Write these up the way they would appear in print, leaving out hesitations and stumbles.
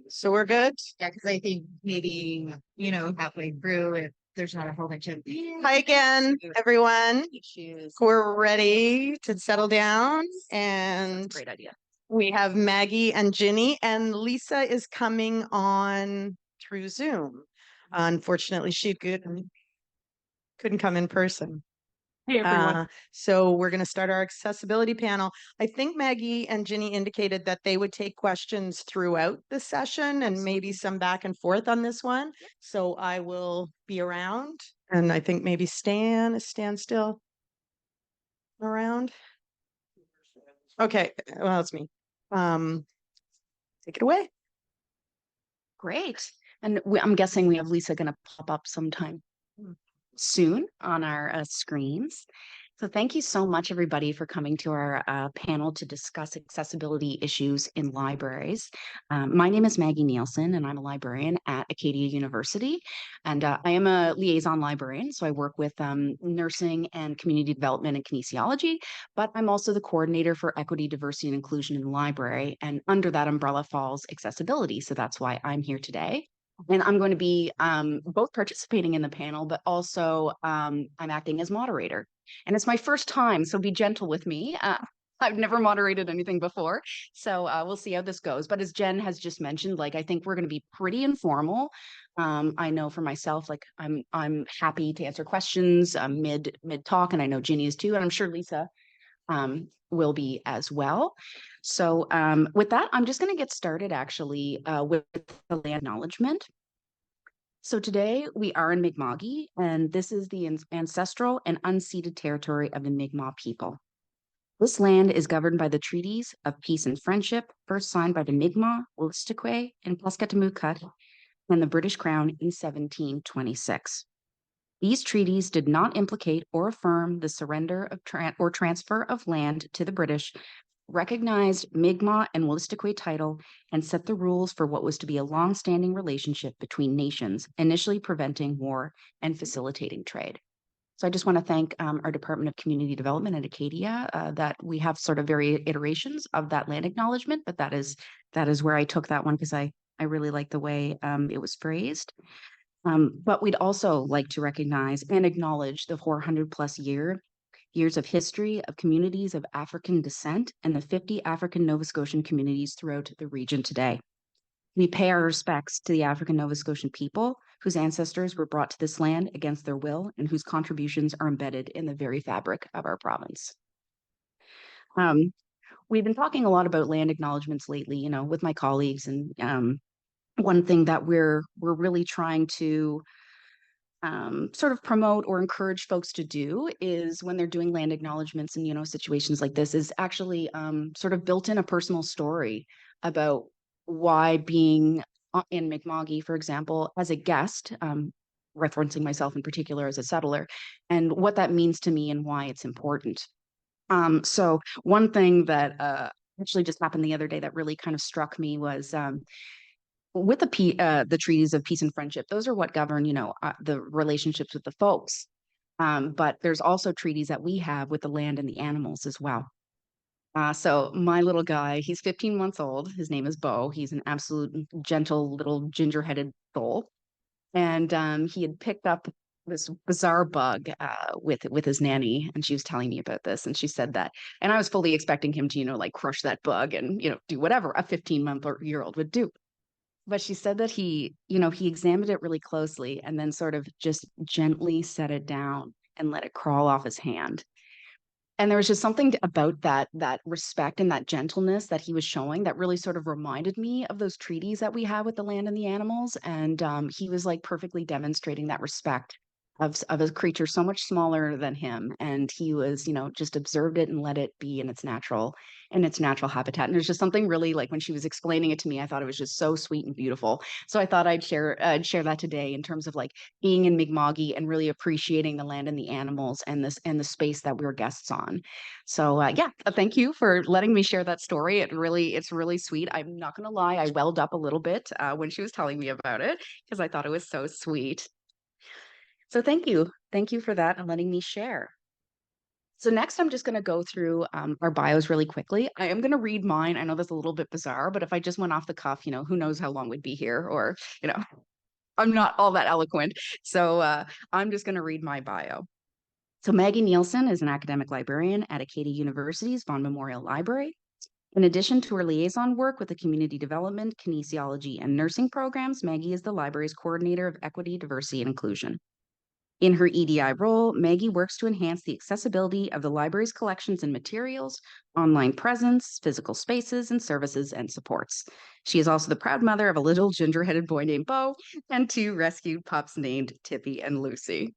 So we're good. Yeah, because I think maybe, halfway through, if there's not a whole bunch of Hi again, everyone. issues. We're ready to settle down, and Great idea. we have Maggie and Ginny, and Lisa is coming on through Zoom. Unfortunately, she couldn't come in person. Hey, everyone. So we're going to start our accessibility panel. I think Maggie and Ginny indicated that they would take questions throughout the session and maybe some back and forth on this one. So I will be around, and I think maybe Stan still around. Okay, well, it's me. Take it away. Great. And I'm guessing we have Lisa going to pop up sometime soon on our screens. So thank you so much, everybody, for coming to our panel to discuss accessibility issues in libraries. My name is Maggie Nielson, and I'm a librarian at Acadia University. And I am a liaison librarian, so I work with nursing and community development and kinesiology, but I'm also the coordinator for equity, diversity, and inclusion in the library. And under that umbrella falls accessibility. So that's why I'm here today. And I'm going to be both participating in the panel, but also I'm acting as moderator. And it's my first time, so be gentle with me. I've never moderated anything before, so we'll see how this goes. But as Jen has just mentioned, like I think we're going to be pretty informal. I know for myself, like I'm happy to answer questions mid talk, and I know Ginny is too, and I'm sure Lisa will be as well. So with that, I'm just going to get started actually with the land acknowledgement. So today we are in Mi'kma'ki, and this is the ancestral and unceded territory of the Mi'kmaq people. This land is governed by the treaties of peace and friendship, first signed by the Mi'kmaq, Wolastoqey, and Plaskettamukut, and the British Crown in 1726. These treaties did not implicate or affirm the surrender of or transfer of land to the British, recognized Mi'kmaq and Wolastoqey title, and set the rules for what was to be a long-standing relationship between nations, initially preventing war and facilitating trade. So I just want to thank our Department of Community Development at Acadia that we have sort of various iterations of that land acknowledgement, but that is where I took that one because I really like the way it was phrased. But we'd also like to recognize and acknowledge the 400 plus years of history of communities of African descent and the 50 African Nova Scotian communities throughout the region today. We pay our respects to the African Nova Scotian people whose ancestors were brought to this land against their will and whose contributions are embedded in the very fabric of our province. We've been talking a lot about land acknowledgements lately, with my colleagues, and one thing that we're really trying to sort of promote or encourage folks to do is when they're doing land acknowledgements and situations like this is actually sort of built in a personal story about why being in Mi'kma'ki, for example, as a guest, referencing myself in particular as a settler, and what that means to me and why it's important. So one thing that actually just happened the other day that really kind of struck me was with the treaties of peace and friendship. Those are what govern, the relationships with the folks. But there's also treaties that we have with the land and the animals as well. So my little guy, he's 15 months old. His name is Bo. He's an absolute gentle little ginger-headed soul. And he had picked up this bizarre bug with his nanny, and she was telling me about this, and she said that, and I was fully expecting him to, like crush that bug and, do whatever a 15-month-year-old would do. But she said that he examined it really closely and then sort of just gently set it down and let it crawl off his hand. And there was just something about that respect and that gentleness that he was showing that really sort of reminded me of those treaties that we have with the land and the animals. And he was like perfectly demonstrating that respect of a creature so much smaller than him. And he was, just observed it and let it be in its natural habitat. And there's just something really, like when she was explaining it to me, I thought it was just so sweet and beautiful. So I thought I'd share that today in terms of like being in Mi'kma'ki and really appreciating the land and the animals and the space that we're guests on. So thank you for letting me share that story. It's really sweet. I'm not going to lie, I welled up a little bit when she was telling me about it because I thought it was so sweet. So thank you for that and letting me share. So next, I'm just going to go through our bios really quickly. I am going to read mine. I know that's a little bit bizarre, but if I just went off the cuff, who knows how long we'd be here, or, I'm not all that eloquent. So I'm just going to read my bio. So Maggie Nielson is an academic librarian at Acadia University's Vaughan Memorial Library. In addition to her liaison work with the community development, kinesiology, and nursing programs, Maggie is the library's coordinator of equity, diversity, and inclusion. In her EDI role, Maggie works to enhance the accessibility of the library's collections and materials, online presence, physical spaces, and services and supports. She is also the proud mother of a little ginger-headed boy named Bo and 2 rescued pups named Tippy and Lucy.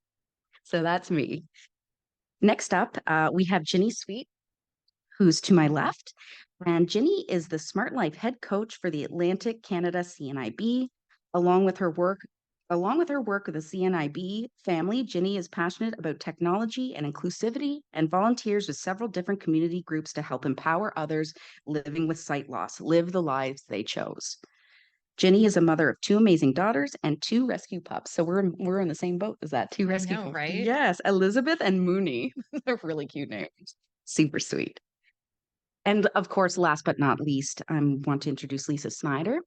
So that's me. Next up, we have Ginny Sweet, who's to my left. And Ginny is the Smart Life head coach for the Atlantic Canada CNIB. Along with her work with the CNIB family, Ginny is passionate about technology and inclusivity and volunteers with several different community groups to help empower others living with sight loss live the lives they chose. Ginny is a mother of 2 amazing daughters and 2 rescue pups. So we're in the same boat as that. 2 rescue pups. right? Yes, Elizabeth and Mooney. They're really cute names. Super sweet. And of course, last but not least, I want to introduce Lisa Snider,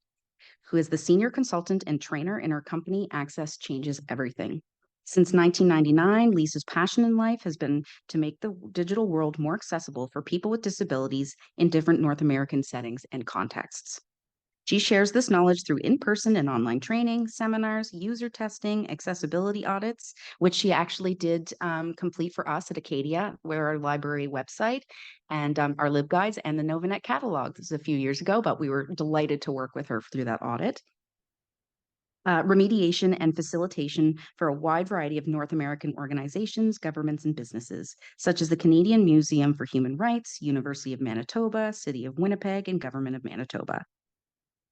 who is the senior consultant and trainer in our company, Access Changes Everything. Since 1999, Lisa's passion in life has been to make the digital world more accessible for people with disabilities in different North American settings and contexts. She shares this knowledge through in-person and online training, seminars, user testing, accessibility audits, which she actually did complete for us at Acadia, where our library website and our LibGuides and the Novanet catalog. This was a few years ago, but we were delighted to work with her through that audit. Remediation and facilitation for a wide variety of North American organizations, governments, and businesses, such as the Canadian Museum for Human Rights, University of Manitoba, City of Winnipeg, and Government of Manitoba.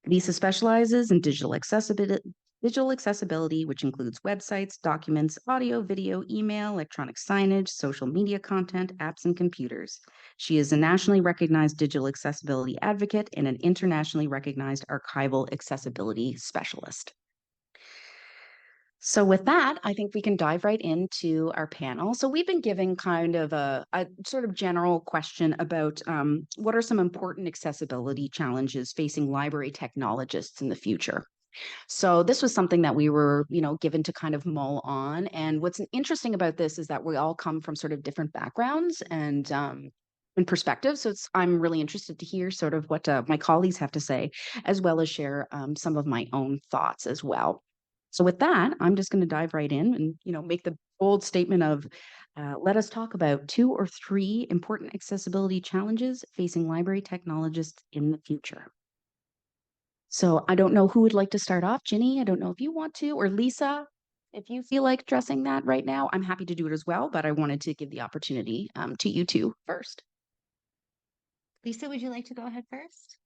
Lisa specializes in digital accessibility, which includes websites, documents, audio, video, email, electronic signage, social media content, apps, and computers. She is a nationally recognized digital accessibility advocate and an internationally recognized archival accessibility specialist. So with that, I think we can dive right into our panel. So we've been given kind of a sort of general question about what are some important accessibility challenges facing library technologists in the future. So this was something that we were, given to kind of mull on. And what's interesting about this is that we all come from sort of different backgrounds and perspectives. So I'm really interested to hear sort of what my colleagues have to say, as well as share some of my own thoughts as well. So with that, I'm just going to dive right in and, make the bold statement of let us talk about 2 or 3 important accessibility challenges facing library technologists in the future. So I don't know who would like to start off. Ginny, I don't know if you want to, or Lisa, if you feel like addressing that right now. I'm happy to do it as well, but I wanted to give the opportunity to you 2 first. Lisa, would you like to go ahead first?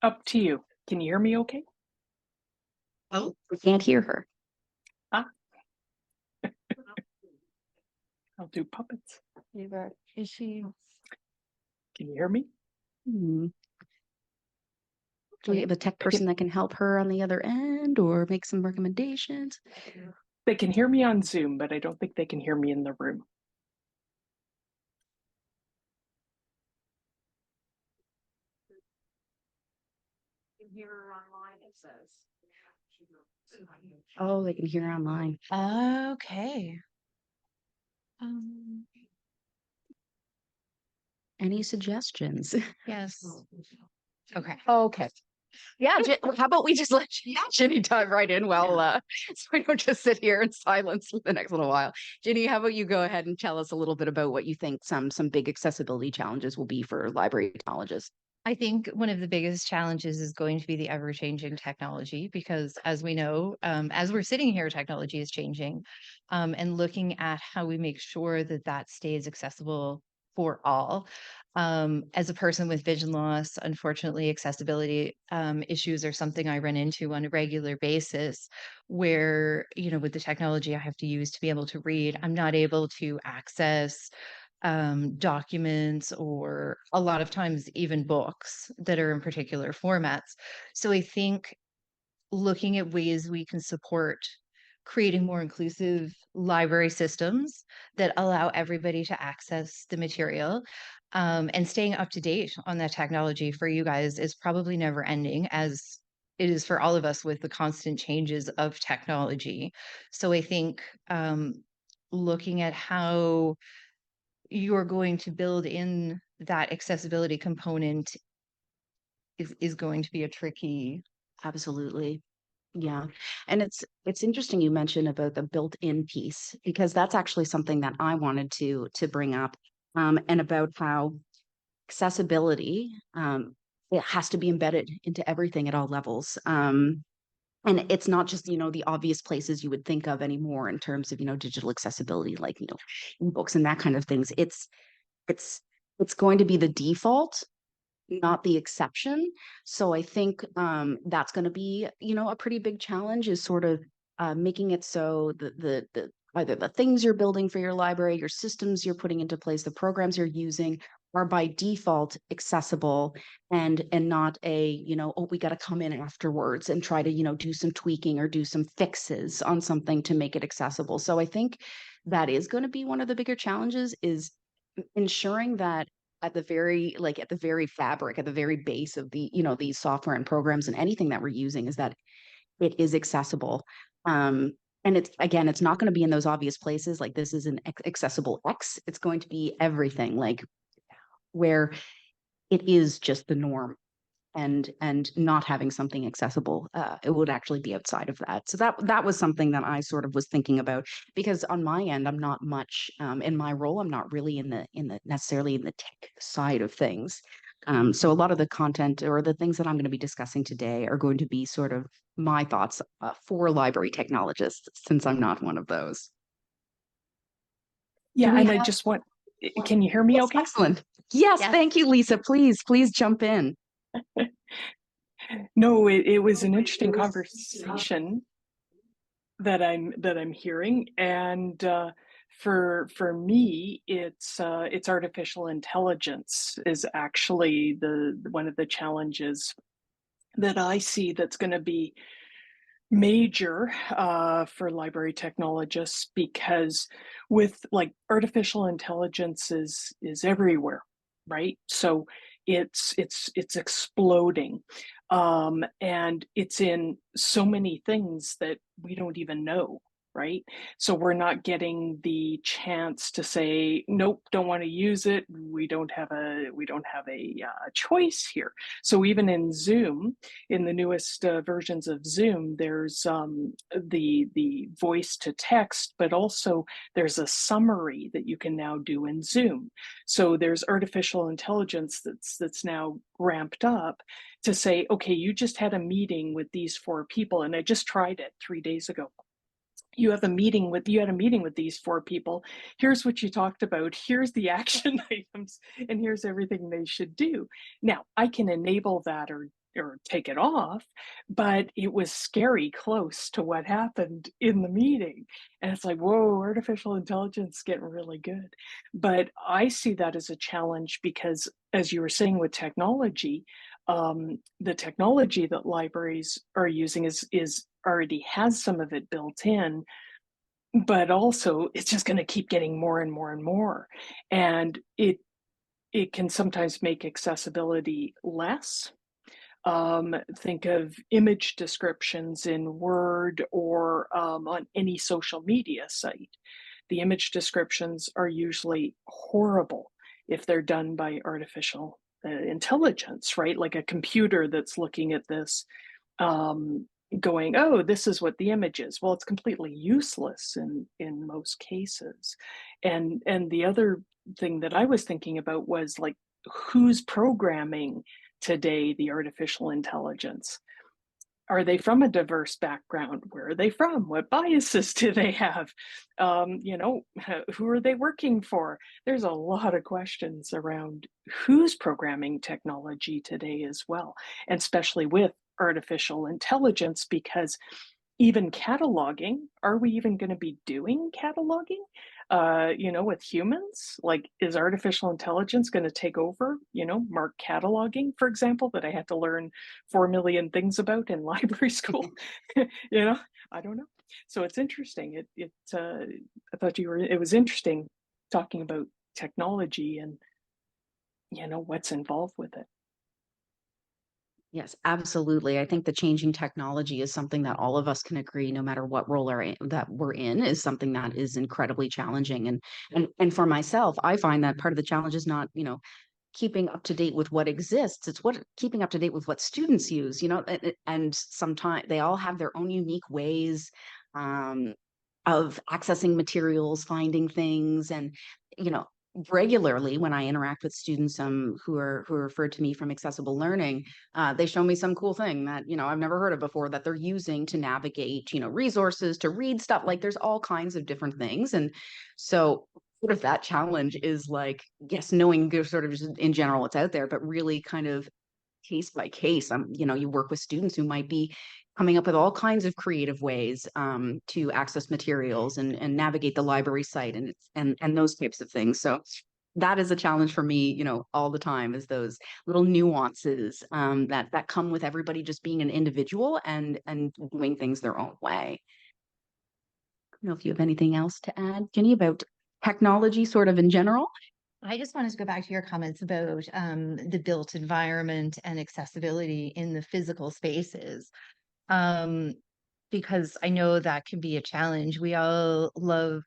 Up to you. Can you hear me okay? Oh, we can't hear her. I'll do puppets. Is she? Can you hear me? Do we have a tech person that can help her on the other end or make some recommendations? They can hear me on Zoom, but I don't think they can hear me in the room. Hear her online, it says. Oh, they can hear her online. Okay. Any suggestions? Yes. Okay. Okay. Yeah, how about we just let Ginny dive right in so we don't just sit here in silence for the next little while. Ginny, how about you go ahead and tell us a little bit about what you think some big accessibility challenges will be for library technologists? I think one of the biggest challenges is going to be the ever-changing technology because, as we know, as we're sitting here, technology is changing, and looking at how we make sure that that stays accessible for all. As a person with vision loss, unfortunately, accessibility issues are something I run into on a regular basis where, with the technology I have to use to be able to read, I'm not able to access documents or a lot of times even books that are in particular formats. So I think looking at ways we can support creating more inclusive library systems that allow everybody to access the material. And staying up to date on that technology for you guys is probably never ending, as it is for all of us with the constant changes of technology. So I think looking at how you're going to build in that accessibility component is going to be a tricky. Absolutely. Yeah. And it's interesting you mentioned about the built-in piece, because that's actually something that I wanted to bring up, and about how accessibility, it has to be embedded into everything at all levels. And it's not just, the obvious places you would think of anymore in terms of, digital accessibility, like, books and that kind of things. It's it's going to be the default, not the exception. So I think that's going to be, a pretty big challenge, is sort of making it so the either the things you're building for your library, your systems you're putting into place, the programs you're using are by default accessible, and not a, oh, we got to come in afterwards and try to, do some tweaking or do some fixes on something to make it accessible. So I think that is going to be one of the bigger challenges, is ensuring that at the very fabric, at the very base of the, these software and programs and anything that we're using, is that it is accessible. And it's not going to be in those obvious places, like this is an accessible X. It's going to be everything, like where it is just the norm, and not having something accessible, it would actually be outside of that. So that was something that I sort of was thinking about, because on my end, I'm not much, in my role, I'm not really in the necessarily in the tech side of things. So a lot of the content or the things that I'm going to be discussing today are going to be sort of my thoughts, for library technologists, since I'm not one of those. Yeah, we and I have- just want, can you hear me Yes, okay? excellent. Yes, Yes. thank you, Lisa. Please jump in. No, it was an interesting conversation that I'm hearing, and for me, it's artificial intelligence is actually the one of the challenges that I see that's going to be major for library technologists, because with like artificial intelligence is everywhere, right? So it's exploding, and it's in so many things that we don't even know, right? So we're not getting the chance to say nope, don't want to use it. We don't have a choice here. So even in Zoom, in the newest versions of Zoom, there's the voice to text, but also there's a summary that you can now do in Zoom. So there's artificial intelligence that's now ramped up to say, okay, you just had a meeting with these 4 people, and I just tried it 3 days ago. You had a meeting with these 4 people. Here's what you talked about. Here's the action items, and here's everything they should do. Now, I can enable that or take it off, but it was scary close to what happened in the meeting. And it's like, whoa, artificial intelligence getting really good. But I see that as a challenge because, as you were saying with technology, the technology that libraries are using is already has some of it built in, but also it's just going to keep getting more and more and more, and it can sometimes make accessibility less. Think of image descriptions in Word or on any social media site. The image descriptions are usually horrible if they're done by artificial intelligence, right? Like a computer that's looking at this, going, oh, this is what the image is. Well, it's completely useless in most cases. And the other thing that I was thinking about was like, who's programming today the artificial intelligence? Are they from a diverse background? Where are they from? What biases do they have? Who are they working for? There's a lot of questions around who's programming technology today as well, and especially with artificial intelligence, because even cataloging, are we even going to be doing cataloging, with humans? Like, is artificial intelligence going to take over, mark cataloging, for example, that I had to learn 4 million things about in library school? I don't know. So it's interesting. I thought it was interesting talking about technology and what's involved with it. Yes, absolutely. I think the changing technology is something that all of us can agree, no matter what role that we're in, is something that is incredibly challenging. And for myself, I find that part of the challenge is not, keeping up to date with what exists. It's what keeping up to date with what students use, and sometimes they all have their own unique ways um, of accessing materials, finding things, and you know, regularly when I interact with students who are referred to me from accessible learning, they show me some cool thing that I've never heard of before that they're using to navigate resources, to read stuff. Like there's all kinds of different things, and so sort of that challenge is like, yes, knowing sort of just in general what's out there, but really kind of case by case. You work with students who might be coming up with all kinds of creative ways to access materials and navigate the library site and those types of things. So that is a challenge for me, all the time, is those little nuances that come with everybody just being an individual and doing things their own way. I don't know if you have anything else to add, Ginny, about technology sort of in general. I just wanted to go back to your comments about the built environment and accessibility in the physical spaces, um, because I know that can be a challenge. We all love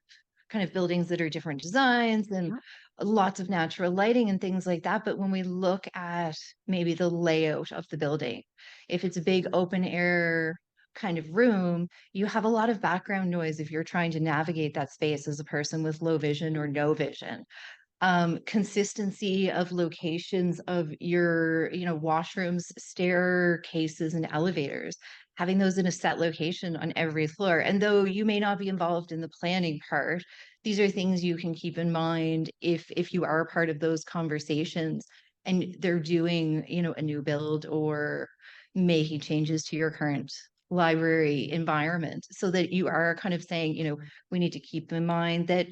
kind of buildings that are different designs and lots of natural lighting and things like that. But when we look at maybe the layout of the building, if it's a big open air kind of room, you have a lot of background noise if you're trying to navigate that space as a person with low vision or no vision. Consistency of locations of your, washrooms, staircases, and elevators, having those in a set location on every floor. And though you may not be involved in the planning part, these are things you can keep in mind if you are a part of those conversations and they're doing, a new build or making changes to your current library environment, so that you are kind of saying, we need to keep in mind that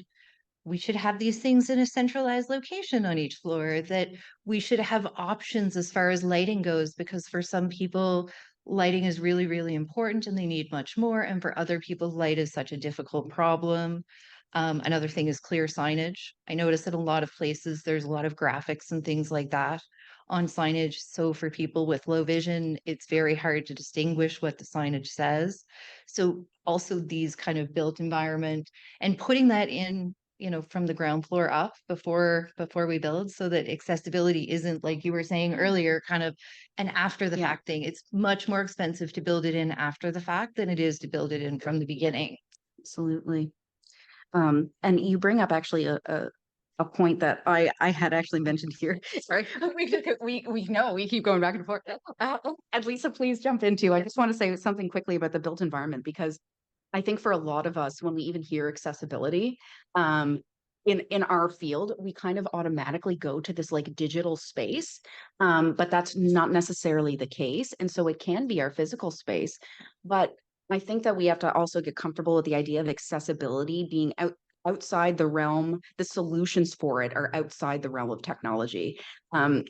we should have these things in a centralized location on each floor, that we should have options as far as lighting goes, because for some people, lighting is really, really important and they need much more. And for other people, light is such a difficult problem. Another thing is clear signage. I notice that a lot of places, there's a lot of graphics and things like that on signage. So for people with low vision, it's very hard to distinguish what the signage says. So also these kind of built environment and putting that in, from the ground floor up before we build, so that accessibility isn't, like you were saying earlier, kind of an after the fact thing. It's much more expensive to build it in after the fact than it is to build it in from the beginning. Absolutely. And you bring up actually a point that I had actually mentioned here. Sorry, we know we keep going back and forth. And Lisa, please jump into. I just want to say something quickly about the built environment, because I think for a lot of us, when we even hear accessibility, in our field, we kind of automatically go to this like digital space, but that's not necessarily the case. And so it can be our physical space, but I think that we have to also get comfortable with the idea of accessibility being outside the realm. The solutions for it are outside the realm of technology. And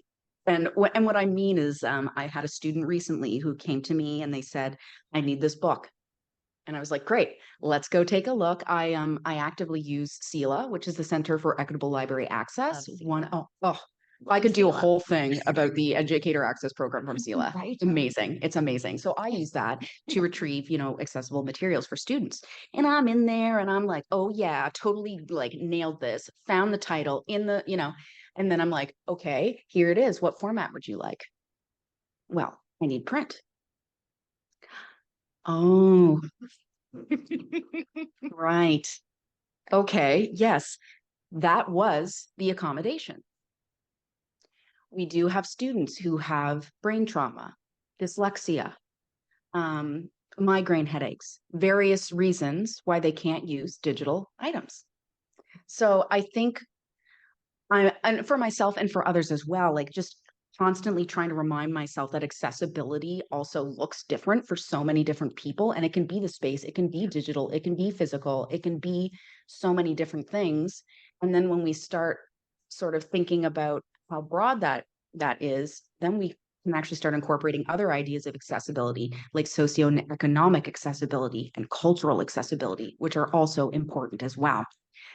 what I mean is, I had a student recently who came to me and they said, "I need this book." And I was like, great, let's go take a look. I actively use CELA, which is the Center for Equitable Library Access. I could do a whole thing about the Educator Access Program from CELA. Right. Amazing. It's amazing. So I use that to retrieve, accessible materials for students. And I'm in there and I'm like, oh yeah, totally like nailed this. Found the title in the, and then I'm like, okay, here it is. What format would you like? Well, I need print. Oh, right. Okay. Yes, that was the accommodation. We do have students who have brain trauma, dyslexia, migraine headaches, various reasons why they can't use digital items. So I think and for myself and for others as well, like just constantly trying to remind myself that accessibility also looks different for so many different people. And it can be the space, it can be digital, it can be physical, it can be so many different things. And then when we start sort of thinking about how broad that is, then we can actually start incorporating other ideas of accessibility, like socioeconomic accessibility and cultural accessibility, which are also important as well.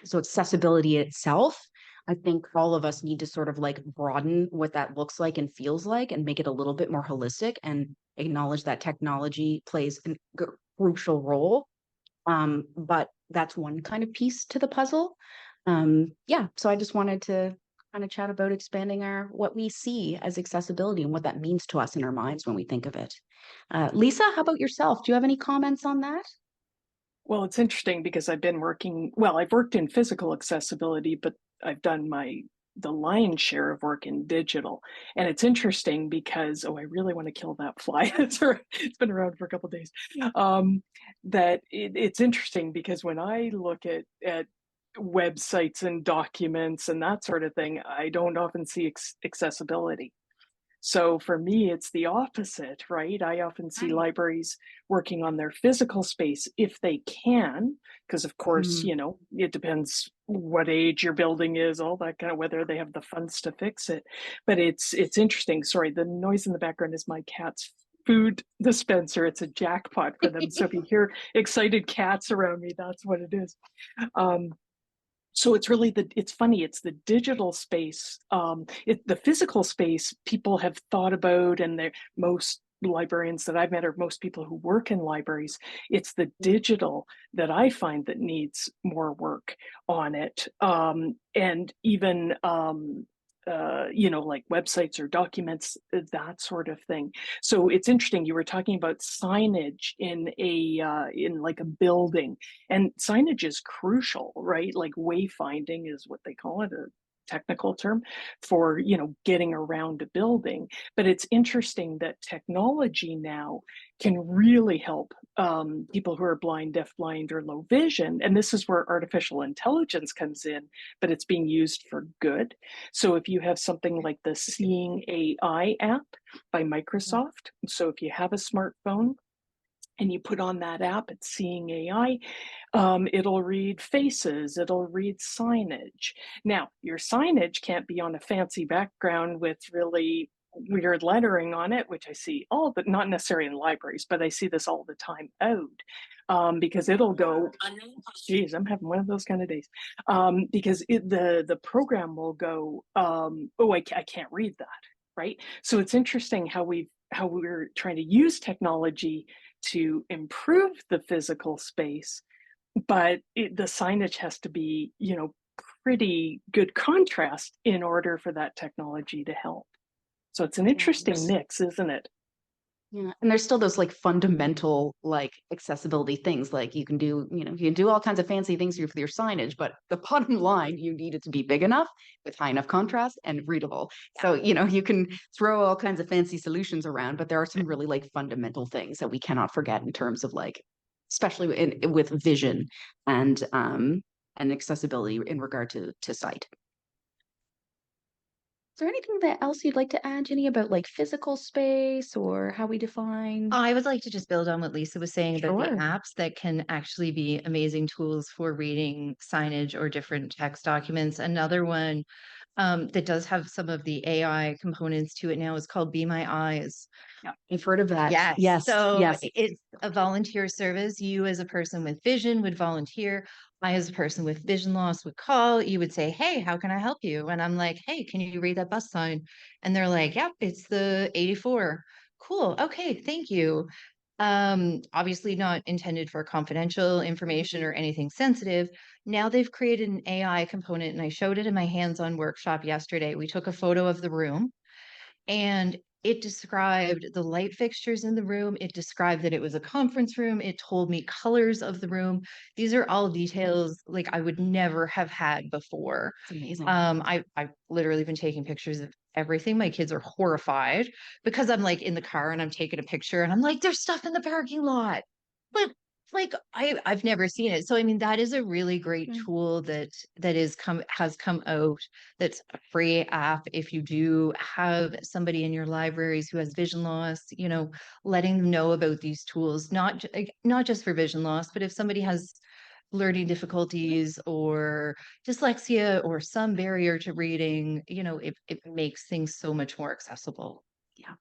So accessibility itself, I think all of us need to sort of like broaden what that looks like and feels like and make it a little bit more holistic and acknowledge that technology plays a crucial role. But that's one kind of piece to the puzzle. Yeah, so I just wanted to kind of chat about expanding what we see as accessibility and what that means to us in our minds when we think of it. Lisa, how about yourself? Do you have any comments on that? Well, it's interesting because I've worked in physical accessibility, but I've done the lion's share of work in digital. And it's interesting because, I really want to kill that fly. It's been around for a couple of days. It's interesting because when I look at websites and documents and that sort of thing, I don't often see accessibility. So for me, it's the opposite, right? I often see libraries working on their physical space if they can, because of course, it depends what age your building is, all that kind of, whether they have the funds to fix it. But it's interesting. Sorry, the noise in the background is my cat's food dispenser. It's a jackpot for them. So if you hear excited cats around me, that's what it is. So it's really it's funny, it's the digital space, the physical space people have thought about, and most librarians that I've met, or most people who work in libraries, it's the digital that I find that needs more work on it. And even like websites or documents, that sort of thing. So it's interesting. You were talking about signage in like a building, and signage is crucial, right? Like wayfinding is what they call it, a technical term for, getting around a building. But it's interesting that technology now can really help people who are blind, deafblind, or low vision. And this is where artificial intelligence comes in, but it's being used for good. So if you have something like the Seeing AI app by Microsoft, so if you have a smartphone and you put on that app, it's Seeing AI, it'll read faces, it'll read signage. Now, your signage can't be on a fancy background with really weird lettering on it, which I see but not necessarily in libraries, but I see this all the time out. Because it'll go, geez, I'm having one of those kind of days. Because the program will go, I can't read that, right? So it's interesting how we're trying to use technology to improve the physical space, but the signage has to be, pretty good contrast in order for that technology to help. So it's an interesting mix, isn't it? Yeah, and there's still those like fundamental like accessibility things. Like you can do, you can do all kinds of fancy things with your signage, but the bottom line, you need it to be big enough with high enough contrast and readable. So, you can throw all kinds of fancy solutions around, but there are some really like fundamental things that we cannot forget in terms of like, especially with vision and accessibility in regard to sight. Is there anything else you'd like to add, Ginny, about like physical space or how we define? I would like to just build on what Lisa was saying about the Sure. apps that can actually be amazing tools for reading signage or different text documents. Another one that does have some of the AI components to it now is called Be My Eyes. I've heard of that. Yes. Yes. So Yes. it's a volunteer service. You, as a person with vision, would volunteer. I, as a person with vision loss, would call. You would say, "Hey, how can I help you?" And I'm like, "Hey, can you read that bus sign?" And they're like, "Yep, it's the 84." Cool. Okay, thank you. Obviously not intended for confidential information or anything sensitive. Now they've created an AI component, and I showed it in my hands-on workshop yesterday. We took a photo of the room, and it described the light fixtures in the room. It described that it was a conference room. It told me colors of the room. These are all details like I would never have had before. It's amazing. I've literally been taking pictures of everything. My kids are horrified because I'm like in the car and I'm taking a picture and I'm like, there's stuff in the parking lot. But like I've never seen it. So I mean that is a really great tool that has come out, that's a free app. If you do have somebody in your libraries who has vision loss, letting them know about these tools, not just for vision loss, but if somebody has learning difficulties or dyslexia or some barrier to reading, it makes things so much more accessible. Yeah.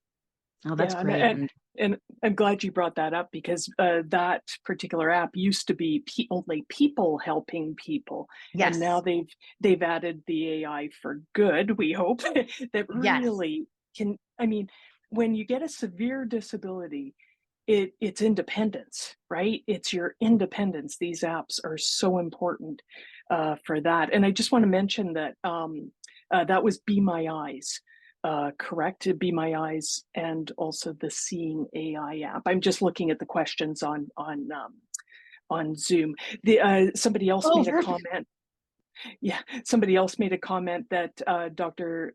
Oh, that's Yeah, great. and I'm glad you brought that up because that particular app used to be only people helping people, and now Yes. they've added the AI for good. We hope that Yes. really can. I mean, when you get a severe disability, it's independence, right? It's your independence. These apps are so important for that. And I just want to mention that that was Be My Eyes, correct? To Be My Eyes, and also the Seeing AI app. I'm just looking at the questions on Zoom. The somebody else Oh, made a comment. Yeah, somebody else made a comment that Dr.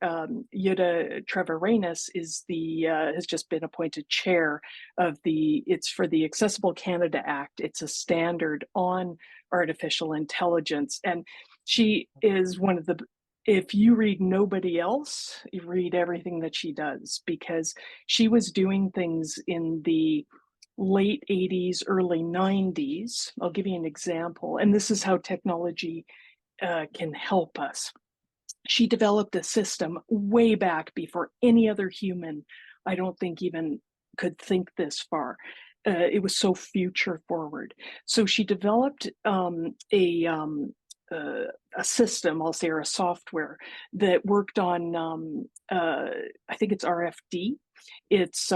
Yuda Treviranus is the has just been appointed chair of it's for the Accessible Canada Act. It's a standard on artificial intelligence, and she is one of the. If you read nobody else, you read everything that she does, because she was doing things in the late 80s, early 90s. I'll give you an example, and this is how technology can help us. She developed a system way back before any other human, I don't think, even could think this far. It was so future forward. So she developed a system, I'll say, or a software that worked on, I think it's RFD. It's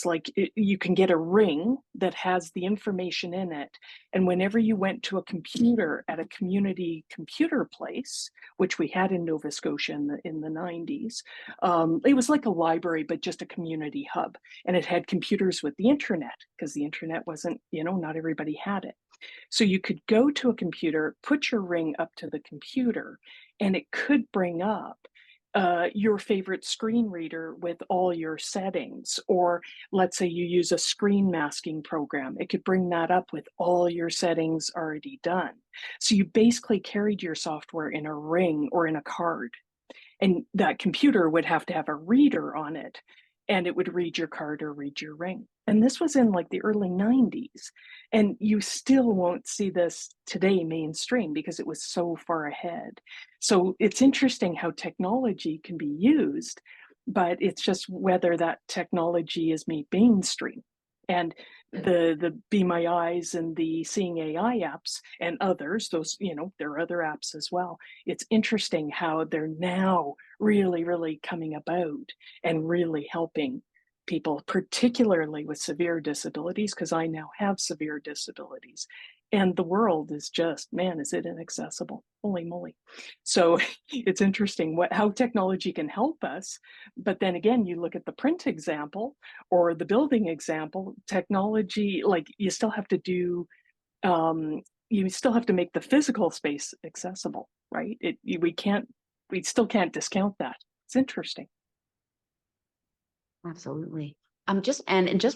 like you can get a ring that has the information in it, and whenever you went to a computer at a community computer place, which we had in Nova Scotia in the 90s, it was like a library, but just a community hub, and it had computers with the internet, because the internet wasn't, not everybody had it. So you could go to a computer, put your ring up to the computer, and it could bring up your favorite screen reader with all your settings. Or let's say you use a screen masking program, it could bring that up with all your settings already done. So you basically carried your software in a ring or in a card, and that computer would have to have a reader on it, and it would read your card or read your ring. And this was in like the early 90s. And you still won't see this today mainstream because it was so far ahead. So it's interesting how technology can be used, but it's just whether that technology is made mainstream. And the Be My Eyes and the Seeing AI apps and others, those, there are other apps as well. It's interesting how they're now really, really coming about and really helping people, particularly with severe disabilities, because I now have severe disabilities. And the world is just, man, is it inaccessible? Holy moly. So it's interesting how technology can help us. But then again, you look at the print example or the building example, technology, like you still have to do, you still have to make the physical space accessible, right? We still can't discount that. It's interesting. Absolutely. Just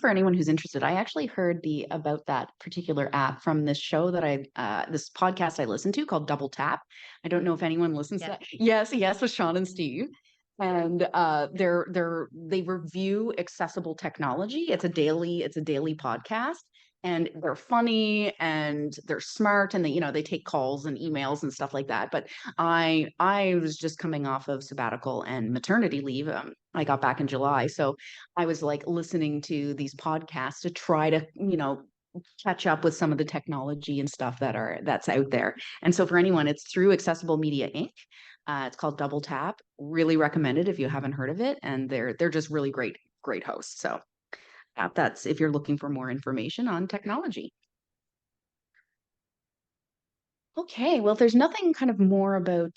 for anyone who's interested, I actually heard about that particular app from this show that this podcast I listened to called Double Tap. I don't know if anyone listens to that. Yes, with Sean and Steve. And they review accessible technology. It's a daily podcast, and they're funny and they're smart, and they take calls and emails and stuff like that. But I was just coming off of sabbatical and maternity leave. I got back in July, so I was like listening to these podcasts to try to catch up with some of the technology and stuff that's out there. And so for anyone, it's through Accessible Media Inc. It's called Double Tap. Really recommended if you haven't heard of it, and they're just really great hosts. So that's if you're looking for more information on technology. Okay, well, there's nothing kind of more about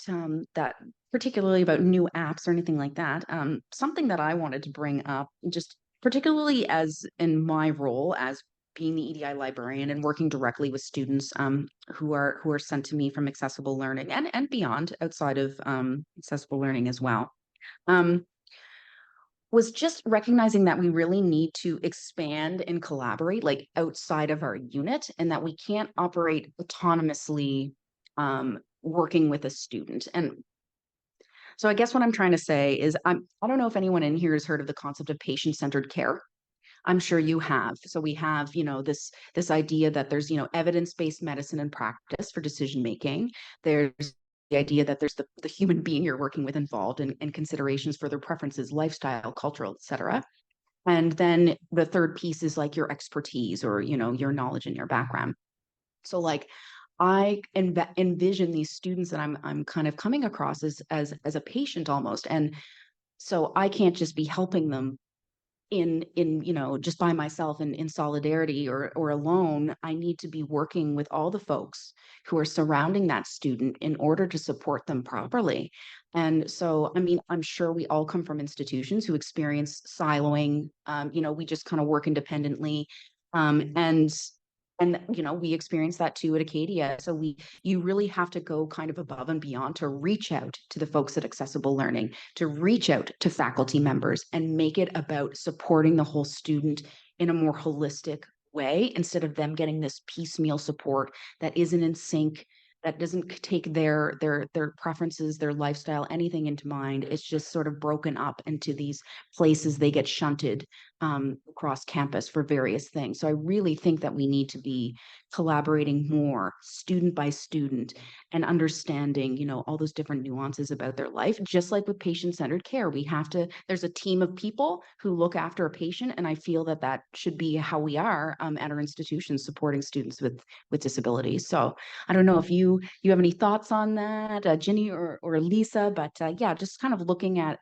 that, particularly about new apps or anything like that. Something that I wanted to bring up, just particularly as in my role as being the EDI librarian and working directly with students who are sent to me from accessible learning and beyond, outside of accessible learning as well. Was just recognizing that we really need to expand and collaborate like outside of our unit, and that we can't operate autonomously working with a student. And so I guess what I'm trying to say is I don't know if anyone in here has heard of the concept of patient-centered care. I'm sure you have. So we have, this idea that there's, evidence-based medicine and practice for decision making. There's the idea that there's the human being you're working with involved, and considerations for their preferences, lifestyle, cultural, et cetera. And then the third piece is like your expertise or, you know, your knowledge and your background. So like I envision these students that I'm kind of coming across as a patient almost. And so I can't just be helping them in you know, just by myself in solidarity or alone. I need to be working with all the folks who are surrounding that student in order to support them properly. And so, I mean, I'm sure we all come from institutions who experience siloing. You know, we just kind of work independently. And you know, we experience that too at Acadia. So you really have to go kind of above and beyond to reach out to the folks at Accessible Learning, to reach out to faculty members and make it about supporting the whole student in a more holistic way, instead of them getting this piecemeal support that isn't in sync, that doesn't take their preferences, their lifestyle, anything into mind. It's just sort of broken up into these places they get shunted across campus for various things. So I really think that we need to be collaborating more student by student and understanding, you know, all those different nuances about their life. Just like with patient-centered care, we have to, there's a team of people who look after a patient. And I feel that that should be how we are at our institutions, supporting students with disabilities. So I don't know if you have any thoughts on that, Ginny or Lisa, but yeah, just kind of looking at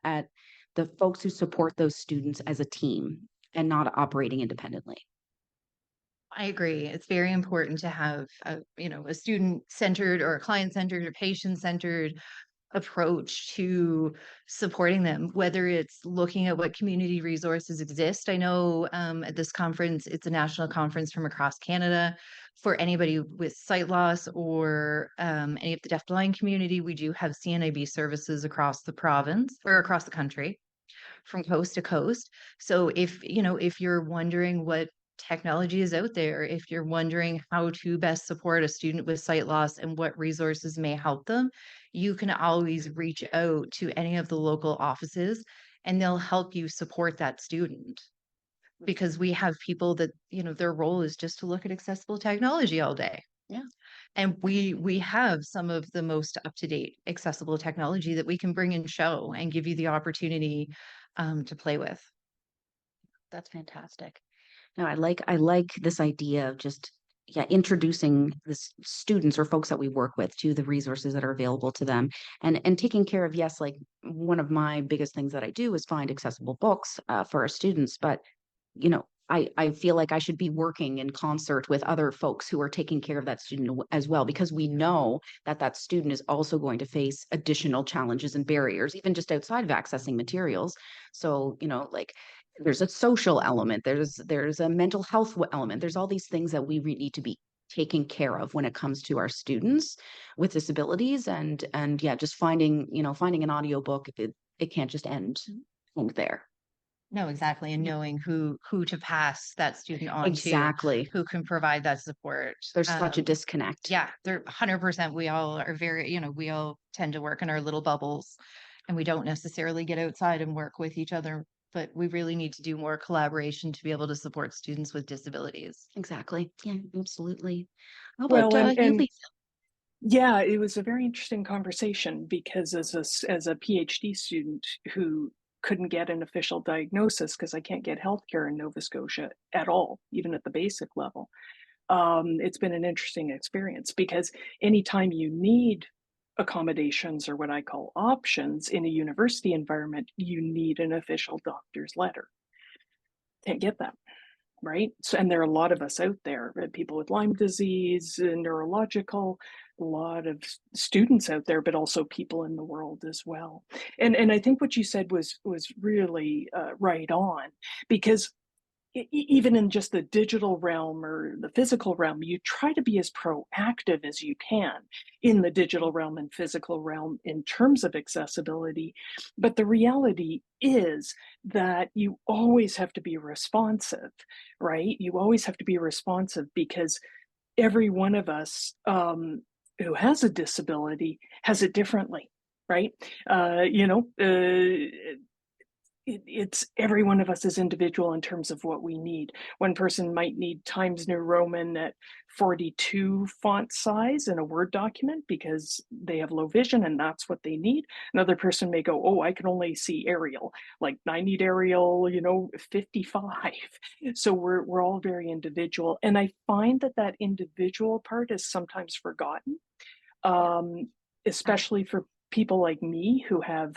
the folks who support those students as a team and not operating independently. I agree. It's very important to have a, you know, a student-centered or a client-centered or patient-centered approach to supporting them, whether it's looking at what community resources exist. I know at this conference, it's a national conference from across Canada for anybody with sight loss or any of the deafblind community. We do have CNIB services across the province or across the country from coast to coast. So if, you know, if you're wondering what technology is out there, if you're wondering how to best support a student with sight loss and what resources may help them, you can always reach out to any of the local offices and they'll help you support that student. Because we have people that, you know, their role is just to look at accessible technology all day. Yeah. And we have some of the most up-to-date accessible technology that we can bring and show and give you the opportunity to play with. That's fantastic. No, I like this idea of just, yeah, introducing the students or folks that we work with to the resources that are available to them, and taking care of, yes, like one of my biggest things that I do is find accessible books for our students. But you know, I feel like I should be working in concert with other folks who are taking care of that student as well, because we know that that student is also going to face additional challenges and barriers, even just outside of accessing materials. So, you know, like there's a social element, there's a mental health element, there's all these things that we need to be taking care of when it comes to our students with disabilities. And yeah, just finding, you know, finding an audiobook, it can't just end there. No, exactly. And knowing who to pass that student on to, Exactly. who can provide that support. There's such a disconnect. Yeah, they're 100%. We all are very, you know, we all tend to work in our little bubbles and we don't necessarily get outside and work with each other, but we really need to do more collaboration to be able to support students with disabilities. Exactly. Yeah, absolutely. How Well, about you, and Lisa? yeah, it was a very interesting conversation because as a PhD student who couldn't get an official diagnosis because I can't get healthcare in Nova Scotia at all, even at the basic level. It's been an interesting experience because anytime you need accommodations or what I call options in a university environment, you need an official doctor's letter. Can't get that. Right? So, and there are a lot of us out there, people with Lyme disease, neurological, a lot of students out there, but also people in the world as well. And I think what you said was really right on, because even in just the digital realm or the physical realm, you try to be as proactive as you can in the digital realm and physical realm in terms of accessibility. But the reality is that you always have to be responsive, right? You always have to be responsive because every one of us who has a disability has it differently, right? You know, it's every one of us is individual in terms of what we need. One person might need Times New Roman at 42 font size in a Word document because they have low vision and that's what they need. Another person may go, oh, I can only see Arial. Like I need Arial, 55. So we're all very individual. And I find that individual part is sometimes forgotten, especially for people like me who have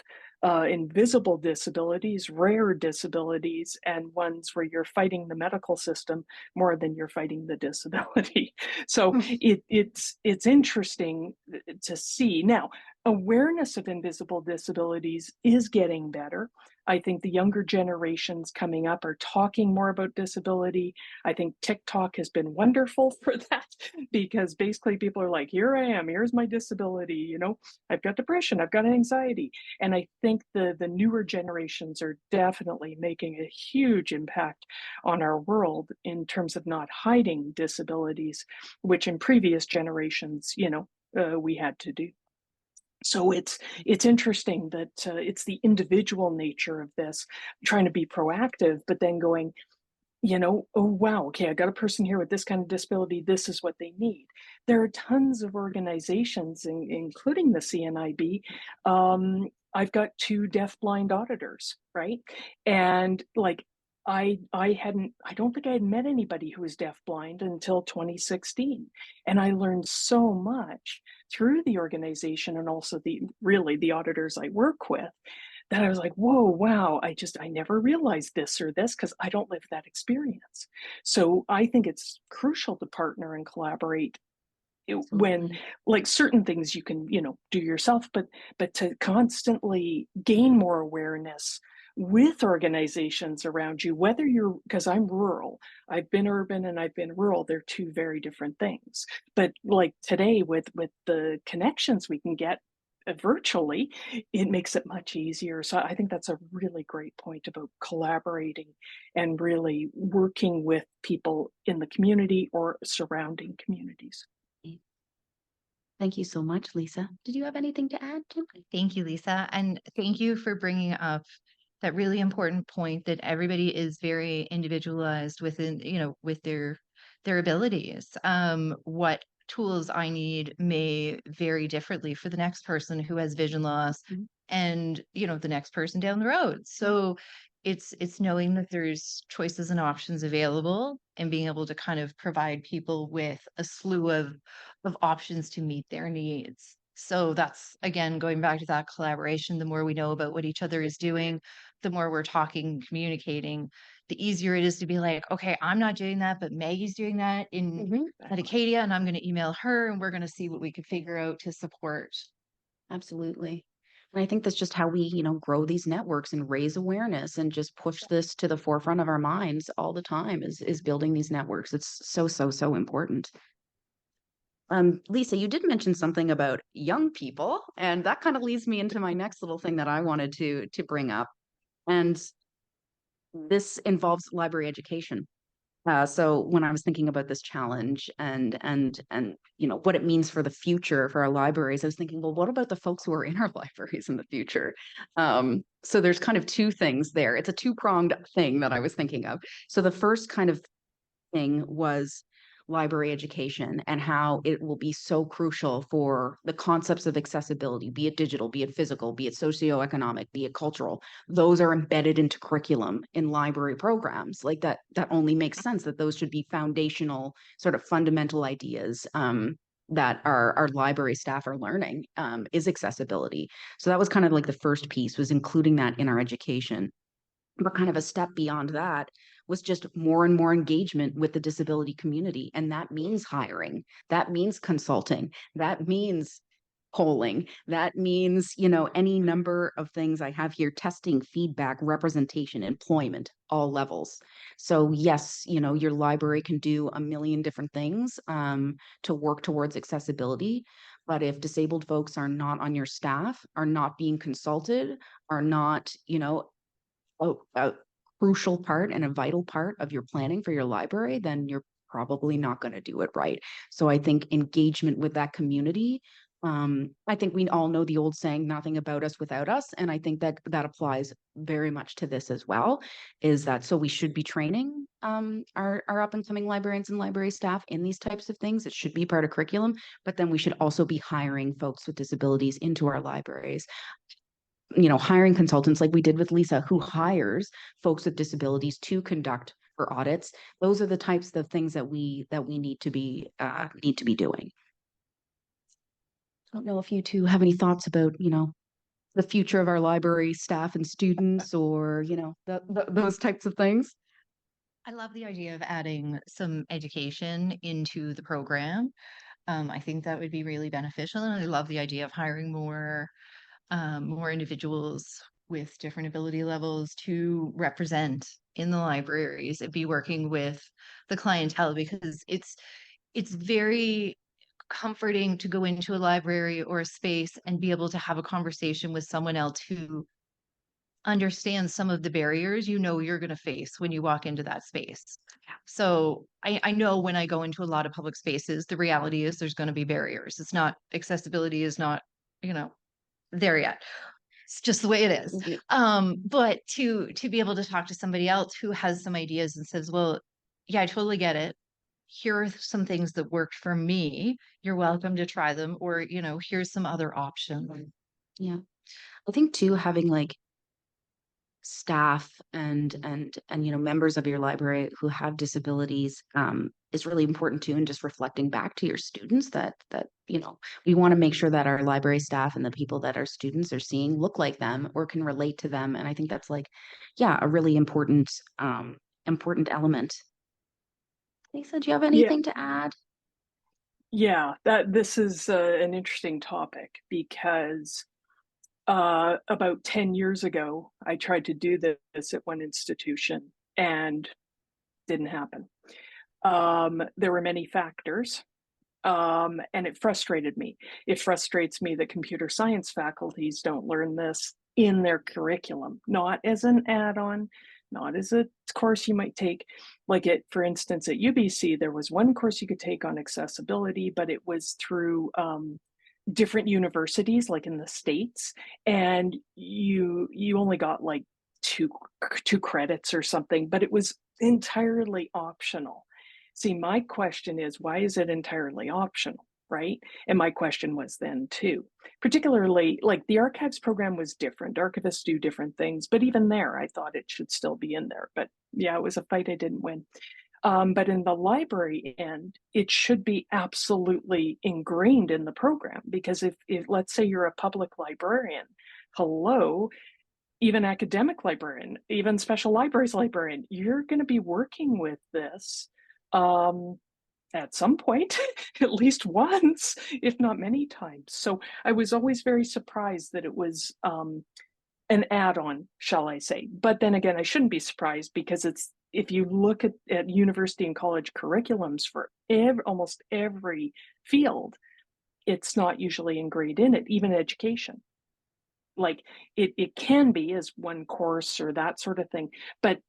invisible disabilities, rare disabilities, and ones where you're fighting the medical system more than you're fighting the disability. So it's interesting to see. Now, awareness of invisible disabilities is getting better. I think the younger generations coming up are talking more about disability. I think TikTok has been wonderful for that because basically people are like, here I am, here's my disability, I've got depression, I've got anxiety. And I think the newer generations are definitely making a huge impact on our world in terms of not hiding disabilities, which in previous generations, we had to do. So it's interesting that it's the individual nature of this, trying to be proactive, but then going, oh, wow, okay, I got a person here with this kind of disability. This is what they need. There are tons of organizations, including the CNIB. I've got 2 deafblind auditors, right? And like, I don't think I had met anybody who was deafblind until 2016. And I learned so much through the organization and also the auditors I work with, that I was like, whoa, wow, I never realized this or this because I don't live that experience. So I think it's crucial to partner and collaborate when, like, certain things you can, do yourself, but to constantly gain more awareness with organizations around you, whether you're, because I'm rural, I've been urban and I've been rural, they're 2 very different things. But like today with the connections we can get virtually, it makes it much easier. So I think that's a really great point about collaborating and really working with people in the community or surrounding communities. Thank you so much, Lisa. Did you have anything to add, Kim? Thank you, Lisa. And thank you for bringing up that really important point that everybody is very individualized within, with their abilities. What tools I need may vary differently for the next person who has vision loss and, the next person down the road. So it's knowing that there's choices and options available and being able to kind of provide people with a slew of options to meet their needs. So that's, again, going back to that collaboration. The more we know about what each other is doing, the more we're talking, communicating, the easier it is to be like, okay, I'm not doing that, but Maggie's doing that in Acadia, and I'm going to email her and we're going to see what we could figure out to support. Absolutely. And I think that's just how we, grow these networks and raise awareness and just push this to the forefront of our minds all the time is building these networks. It's so, so, so important. Lisa, you did mention something about young people, and that kind of leads me into my next little thing that I wanted to bring up. And this involves library education. So when I was thinking about this challenge and what it means for the future for our libraries, I was thinking, well, what about the folks who are in our libraries in the future? So there's kind of 2 things there. It's a 2-pronged thing that I was thinking of. So the first kind of thing was library education and how it will be so crucial for the concepts of accessibility, be it digital, be it physical, be it socioeconomic, be it cultural. Those are embedded into curriculum in library programs. Like that only makes sense that those should be foundational, sort of fundamental ideas that our library staff are learning is accessibility. So that was kind of like the first piece, was including that in our education. But kind of a step beyond that was just more and more engagement with the disability community. And that means hiring, that means consulting, that means polling, that means, any number of things I have here: testing, feedback, representation, employment, all levels. So yes, your library can do a million different things to work towards accessibility. But if disabled folks are not on your staff, are not being consulted, are not, a crucial part and a vital part of your planning for your library, then you're probably not going to do it right. So I think engagement with that community I think we all know the old saying, nothing about us without us. And I think that that applies very much to this as well, is that so we should be training our up and coming librarians and library staff in these types of things. It should be part of curriculum, but then we should also be hiring folks with disabilities into our libraries. Hiring consultants like we did with Lisa, who hires folks with disabilities to conduct her audits. Those are the types of things that we need to be doing. I don't know if you two have any thoughts about, the future of our library staff and students, or, those types of things. I love the idea of adding some education into the program. I think that would be really beneficial. And I love the idea of hiring more individuals with different ability levels to represent in the libraries and be working with the clientele, because it's very comforting to go into a library or a space and be able to have a conversation with someone else who understands some of the barriers you're going to face when you walk into that space. So I know when I go into a lot of public spaces, the reality is there's going to be barriers. Accessibility is not, there yet. It's just the way it is. But to be able to talk to somebody else who has some ideas and says, well, yeah, I totally get it. Here are some things that worked for me. You're welcome to try them, or, here's some other options. Yeah. I think too, having like staff and members of your library who have disabilities is really important too, and just reflecting back to your students that we want to make sure that our library staff and the people that our students are seeing look like them or can relate to them. And I think that's a really important element. Lisa, do you have anything to add? Yeah, this is an interesting topic, because about 10 years ago, I tried to do this at one institution and didn't happen. There were many factors, and it frustrated me. It frustrates me that computer science faculties don't learn this in their curriculum, not as an add-on, not as a course you might take. Like for instance, at UBC, there was one course you could take on accessibility, but it was through different universities, like in the States, and you only got like two credits or something, but it was entirely optional. See, my question is, why is it entirely optional, right? And my question was then too, particularly like the archives program was different. Archivists do different things, but even there, I thought it should still be in there. But yeah, it was a fight I didn't win. But in the library end, it should be absolutely ingrained in the program, because if let's say you're a public librarian, hello, even academic librarian, even special libraries librarian, you're going to be working with this at some point, at least once, if not many times. So I was always very surprised that it was an add-on, shall I say. But then again, I shouldn't be surprised, because if you look at university and college curriculums for almost every field, it's not usually ingrained in it, even education. Like it can be as one course or that sort of thing, but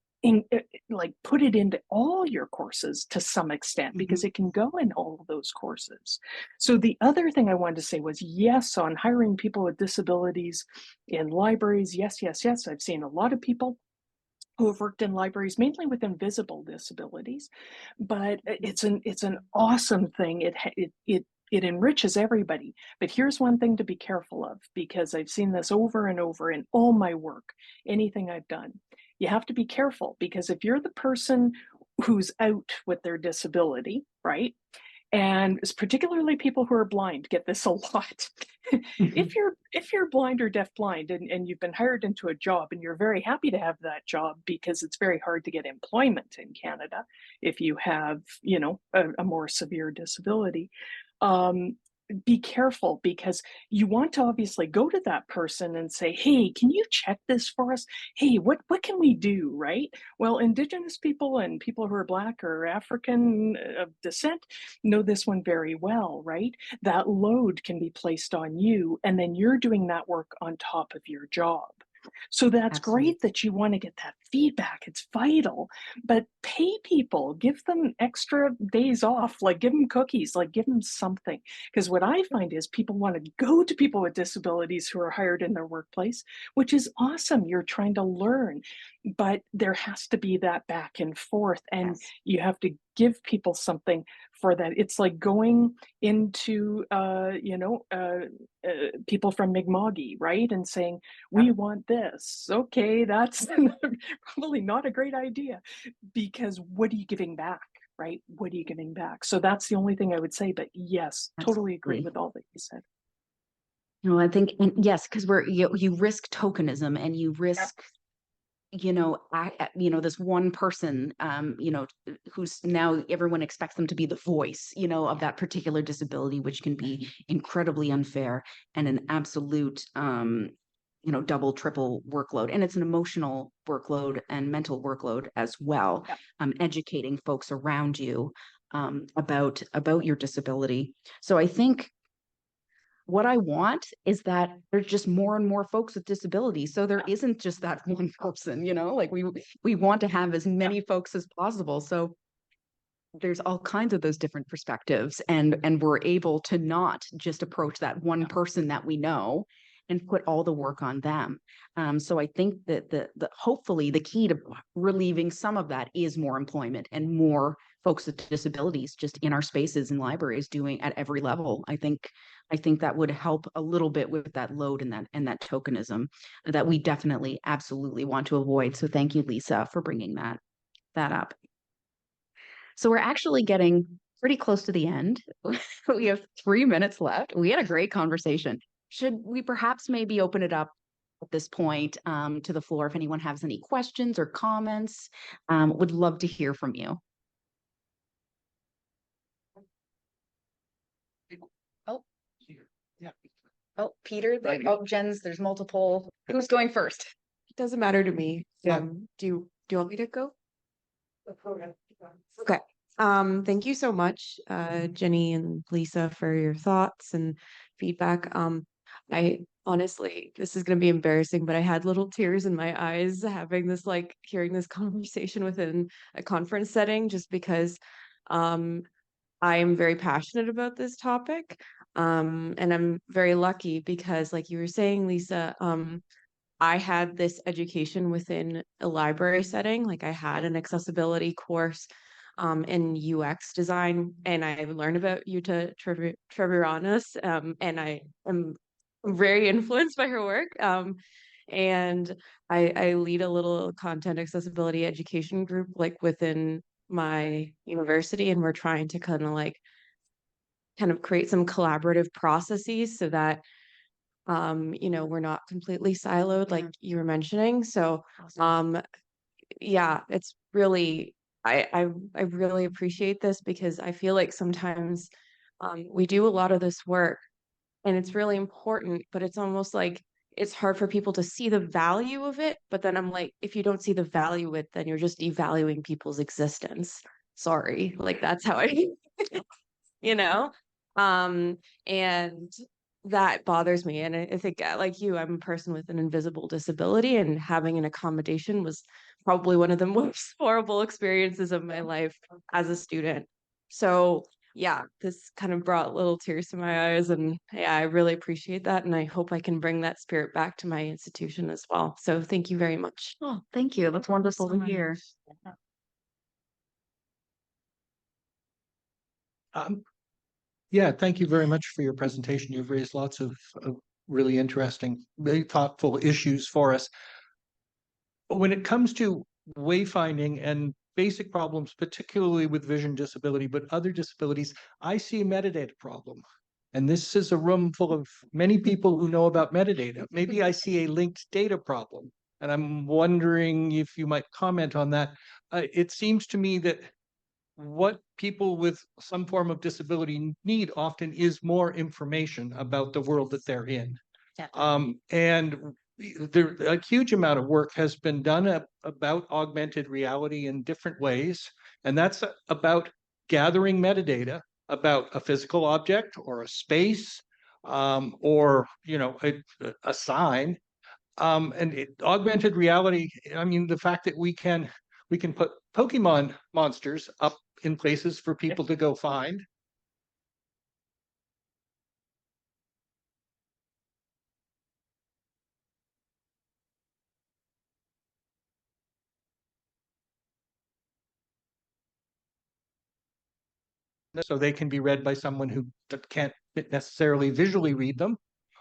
put it into all your courses to some extent, because it can go in all of those courses. So the other thing I wanted to say was, yes, on hiring people with disabilities in libraries, yes. I've seen a lot of people who have worked in libraries, mainly with invisible disabilities, but it's an awesome thing. It enriches everybody. But here's one thing to be careful of, because I've seen this over and over in all my work, anything I've done. You have to be careful, because if you're the person who's out with their disability, right? And it's particularly people who are blind get this a lot. If you're blind or deafblind, and you've been hired into a job and you're very happy to have that job, because it's very hard to get employment in Canada if you have, a more severe disability, be careful, because you want to obviously go to that person and say, hey, can you check this for us? Hey, what can we do, right? Well, Indigenous people and people who are Black or African of descent know this one very well, right? That load can be placed on you, and then you're doing that work on top of your job. So that's Absolutely. great that you want to get that feedback. It's vital, but pay people, give them extra days off, like give them cookies, like give them something. Because what I find is people want to go to people with disabilities who are hired in their workplace, which is awesome. You're trying to learn, but there has to be that back and forth, and Yes. you have to give people something for that. It's like going into, people from Mi'kma'ki, right? And saying, we want this. Okay, that's probably not a great idea, because what are you giving back, right? What are you giving back? So that's the only thing I would say. But yes, totally agree Absolutely. with all that you said. No, I think, and yes, because you risk tokenism, and you risk, this one person, who's now everyone expects them to be the voice, of that particular disability, which can be incredibly unfair and an absolute, double, triple workload. And it's an emotional workload and mental workload as well. Yeah. Educating folks around you, about your disability. So I think what I want is that there's just more and more folks with disabilities. So there isn't just that one person, like we want to have as many folks as possible. So there's all kinds of those different perspectives, and we're able to not just approach that one person that we know and put all the work on them. So I think that the hopefully the key to relieving some of that is more employment and more folks with disabilities just in our spaces and libraries doing at every level. I think that would help a little bit with that load and that tokenism that we definitely absolutely want to avoid. So thank you, Lisa, for bringing that up. So we're actually getting pretty close to the end. We have 3 minutes left. We had a great conversation. Should we perhaps maybe open it up at this point, to the floor if anyone has any questions or comments? Would love to hear from you. Oh, Yeah. oh, Peter. Oh, Jen's. There's multiple. Who's going first? It doesn't matter to me. Yeah. Do you want me to go? Okay. Thank you so much, Ginny and Lisa, for your thoughts and feedback. I honestly, this is going to be embarrassing, but I had little tears in my eyes having this, like, hearing this conversation within a conference setting, just because I am very passionate about this topic. And I'm very lucky because, like you were saying, Lisa, I had this education within a library setting. Like, I had an accessibility course in UX design, and I learned about Yuta Treviranus, and I am very influenced by her work. And I lead a little content accessibility education group, like, within my university, and we're trying to kind of create some collaborative processes so that we're not completely siloed, like you were mentioning. So yeah, it's really, I really appreciate this, because I feel like sometimes we do a lot of this work and it's really important, but it's almost like it's hard for people to see the value of it. But then I'm like, if you don't see the value of it, then you're just devaluing people's existence. Sorry, like, that's how I you know and that bothers me. And I think, like you, I'm a person with an invisible disability, and having an accommodation was probably one of the most horrible experiences of my life as a student. So yeah, this kind of brought little tears to my eyes, and yeah, I really appreciate that, and I hope I can bring that spirit back to my institution as well. So thank you very much. Oh, thank you. That's wonderful to hear. Yeah, thank you very much for your presentation. You've raised lots of really interesting, very thoughtful issues for us. When it comes to wayfinding and basic problems, particularly with vision disability, but other disabilities, I see a metadata problem. And this is a room full of many people who know about metadata. Maybe I see a linked data problem, and I'm wondering if you might comment on that. It seems to me that what people with some form of disability need often is more information about the world that they're in. And there, a huge amount of work has been done about augmented reality in different ways. And that's about gathering metadata about a physical object or a space, or a sign, Augmented reality, I mean, the fact that we can put Pokemon monsters up in places for people to go find. So they can be read by someone who can't necessarily visually read them,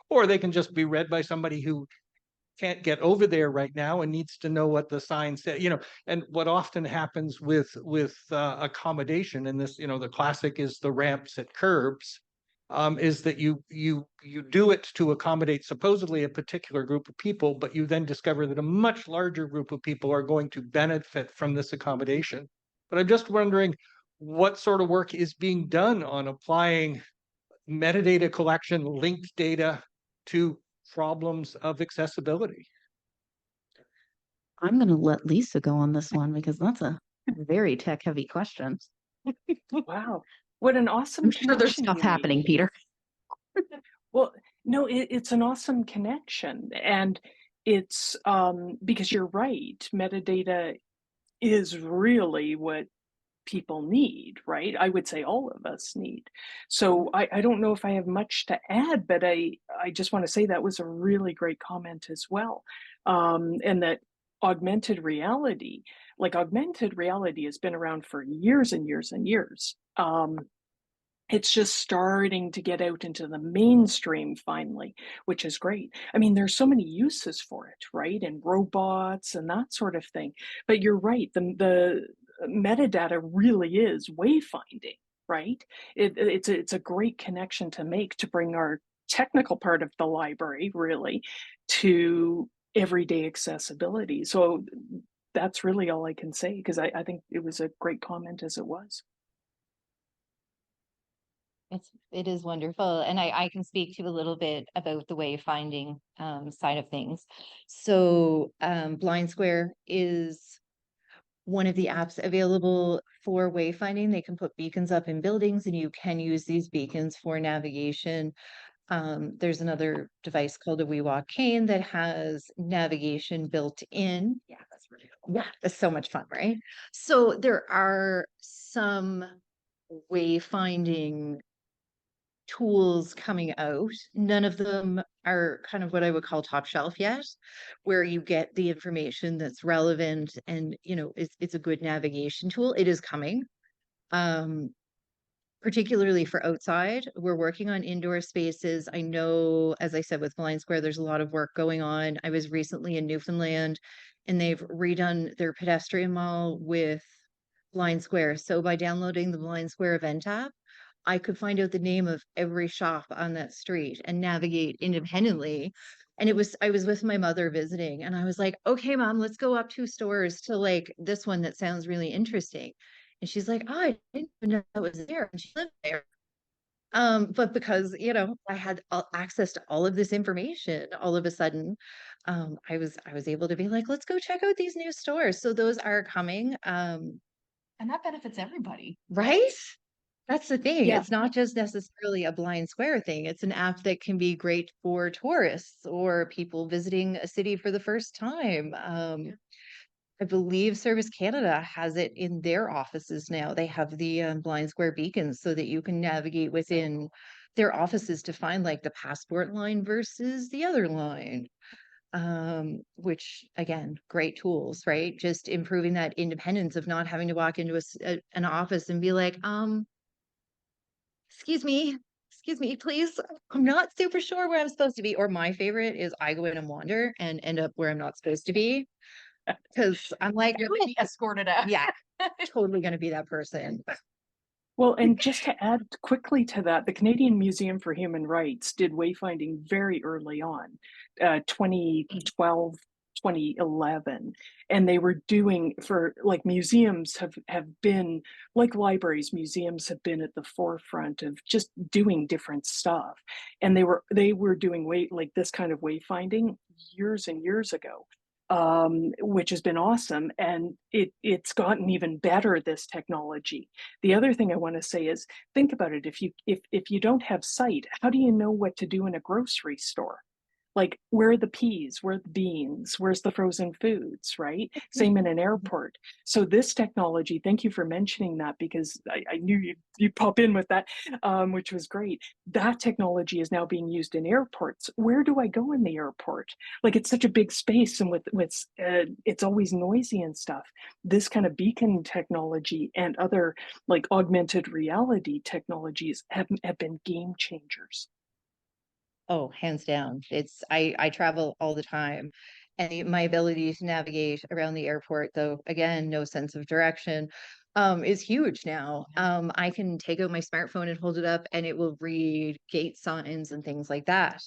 or they can just be read by somebody who can't get over there right now and needs to know what the sign said, and what often happens with accommodation, and this, the classic is the ramps at curbs, is that you do it to accommodate supposedly a particular group of people, but you then discover that a much larger group of people are going to benefit from this accommodation. But I'm just wondering what sort of work is being done on applying metadata collection, linked data to problems of accessibility. I'm going to let Lisa go on this one because that's a very tech heavy question. Wow, what an awesome I'm sure there's connection stuff you happening, made. Peter. Well, no, it's an awesome connection, and it's because you're right, metadata is really what people need, right? I would say all of us need. So I don't know if I have much to add, but I just want to say that was a really great comment as well. And that augmented reality, augmented reality has been around for years and years and years. It's just starting to get out into the mainstream finally, which is great. I mean, there's so many uses for it, right? And robots and that sort of thing. But you're right, the metadata really is wayfinding, right? It's a great connection to make to bring our technical part of the library really to everyday accessibility. So that's really all I can say, because I think it was a great comment as it was. It is wonderful. And I can speak to a little bit about the wayfinding side of things. So Blind Square is one of the apps available for wayfinding. They can put beacons up in buildings and you can use these beacons for navigation. There's another device called a WeWalk Cane that has navigation built in. Yeah, that's really cool. Yeah, it's so much fun, right? So there are some wayfinding tools coming out. None of them are kind of what I would call top shelf yet, where you get the information that's relevant and, it's a good navigation tool. It is coming. Particularly for outside, we're working on indoor spaces. I know, as I said, with Blind Square, there's a lot of work going on. I was recently in Newfoundland and they've redone their pedestrian mall with Blind Square. So by downloading the Blind Square event app, I could find out the name of every shop on that street and navigate independently. And I was with my mother visiting and I was like, okay, mom, let's go up 2 stores to like this one that sounds really interesting. And she's like, oh, I didn't even know that was there. And she lived there. But because, I had access to all of this information, all of a sudden, I was able to be like, let's go check out these new stores. So those are coming. And that benefits everybody. Right? That's the thing. Yeah. It's not just necessarily a Blind Square thing. It's an app that can be great for tourists or people visiting a city for the first time. I believe Service Canada has it in their offices now. They have the Blind Square beacons so that you can navigate within their offices to find like the passport line versus the other line. Which again, great tools, right? Just improving that independence of not having to walk into an office and be like, excuse me, please. I'm not super sure where I'm supposed to be. Or my favorite is I go in and wander and end up where I'm not supposed to be. Because I'm like, You're being escorted out. yeah, totally going to be that person. Well, and just to add quickly to that, the Canadian Museum for Human Rights did wayfinding very early on, 2012, 2011. And they were doing for museums have been like libraries, museums have been at the forefront of just doing different stuff. And they were doing this kind of wayfinding years and years ago. Which has been awesome, and it's gotten even better, this technology. The other thing I want to say is, think about it. If you don't have sight, how do you know what to do in a grocery store? Like, where are the peas? Where are the beans? Where's the frozen foods, right? Same in an airport. So this technology, thank you for mentioning that, because I knew you'd pop in with that, which was great. That technology is now being used in airports. Where do I go in the airport? Like, it's such a big space, and with it's always noisy and stuff. This kind of beacon technology and other like augmented reality technologies have been game changers. Oh, hands down. I travel all the time, and my ability to navigate around the airport, though again, no sense of direction, is huge now. I can take out my smartphone and hold it up and it will read gate signs and things like that.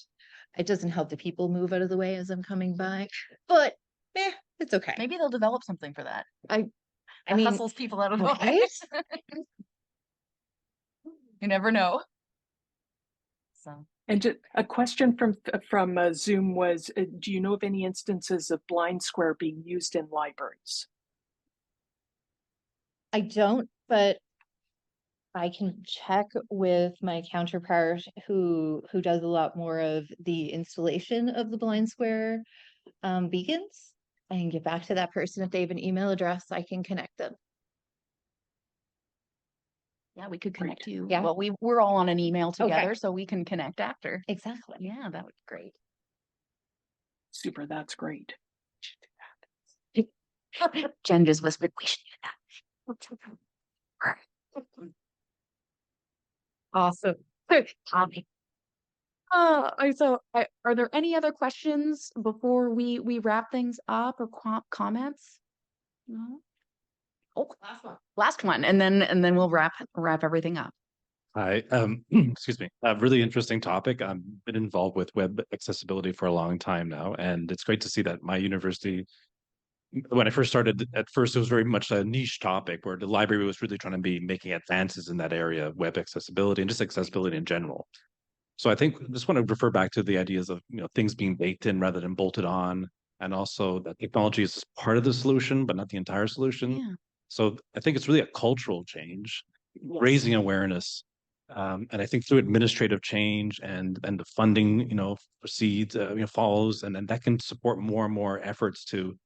It doesn't help the people move out of the way as I'm coming by, but it's okay. Maybe they'll develop something for that. I That mean, hustles people out of the right? way. You never know. So. And just a question from Zoom was, do you know of any instances of blind square being used in libraries? I don't, but I can check with my counterpart who does a lot more of the installation of the blind square beacons. I can get back to that person. If they have an email address, I can connect them. Yeah, we could connect you. Yeah. Well, we're all on an email Okay. together, so we can connect after. Exactly. Yeah, that would be great. Super, that's great. Jen just whispered, we should do that. Awesome. Tommy. Are there any other questions before we wrap things up, or comments? No. Oh, last one, and then we'll wrap everything up. Hi, excuse me. A really interesting topic. I've been involved with web accessibility for a long time now, and it's great to see that my university, when I first started, at first it was very much a niche topic where the library was really trying to be making advances in that area of web accessibility and just accessibility in general. So I think I just want to refer back to the ideas of, things being baked in rather than bolted on, and also that technology is part of the solution, but not the entire solution. Yeah. So I think it's really a cultural change, raising awareness. And I think through administrative change and the funding, proceeds, follows, and then that can support more and more efforts to,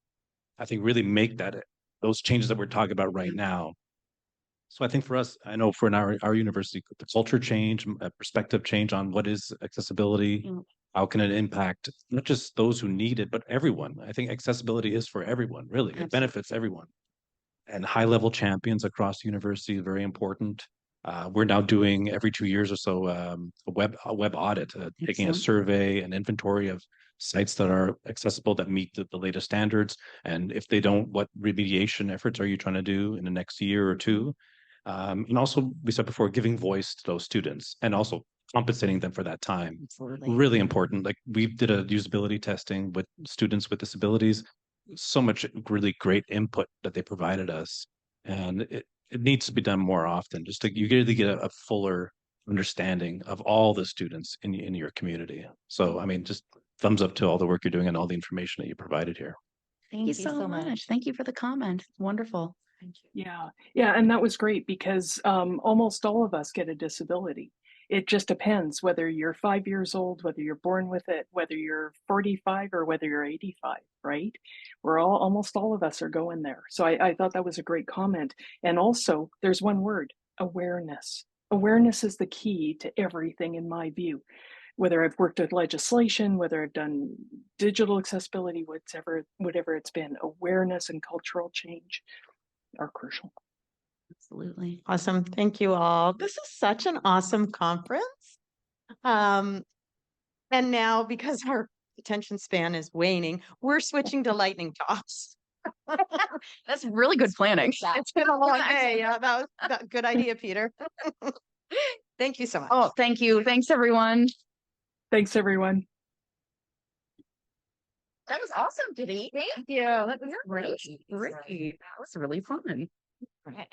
I think, really make those changes that we're talking about right now. So I think for us, I know for our university, the culture change, a perspective change on what is accessibility, Mm. how can it impact not just those who need it, but everyone. I think accessibility is for everyone, really. It benefits everyone. And high level champions across the university is very important. We're now doing every 2 years or so a web audit, taking a Excellent. survey, an inventory of sites that are accessible that meet the latest standards. And if they don't, what remediation efforts are you trying to do in the next year or two? And also, we said before, giving voice to those students and also compensating them for that time. Absolutely. Really important. Like, we did a usability testing with students with disabilities. So much really great input that they provided us, and it needs to be done more often, just to you really get a fuller understanding of all the students in your community. So I mean, just thumbs up to all the work you're doing and all the information that you provided here. Thank you so much. Thank you for the comment. Wonderful. Thank you. Yeah, and that was great, because almost all of us get a disability. It just depends whether you're 5 years old, whether you're born with it, whether you're 45 or whether you're 85, right? Almost all of us are going there. So I thought that was a great comment. And also, there's one word: awareness. Awareness is the key to everything, in my view. Whether I've worked with legislation, whether I've done digital accessibility, whatever it's been, awareness and cultural change are crucial. Absolutely. Awesome. Thank you all. This is such an awesome conference. And now, because our attention span is waning, we're switching to lightning talks. That's really good planning. It's been a long day. Yeah, that was a good idea, Peter. Thank you so much. Oh, thank you. Thanks, everyone. Thanks, everyone. That was awesome, Ginny. Thank you. That was great. Great. That was really fun. Right.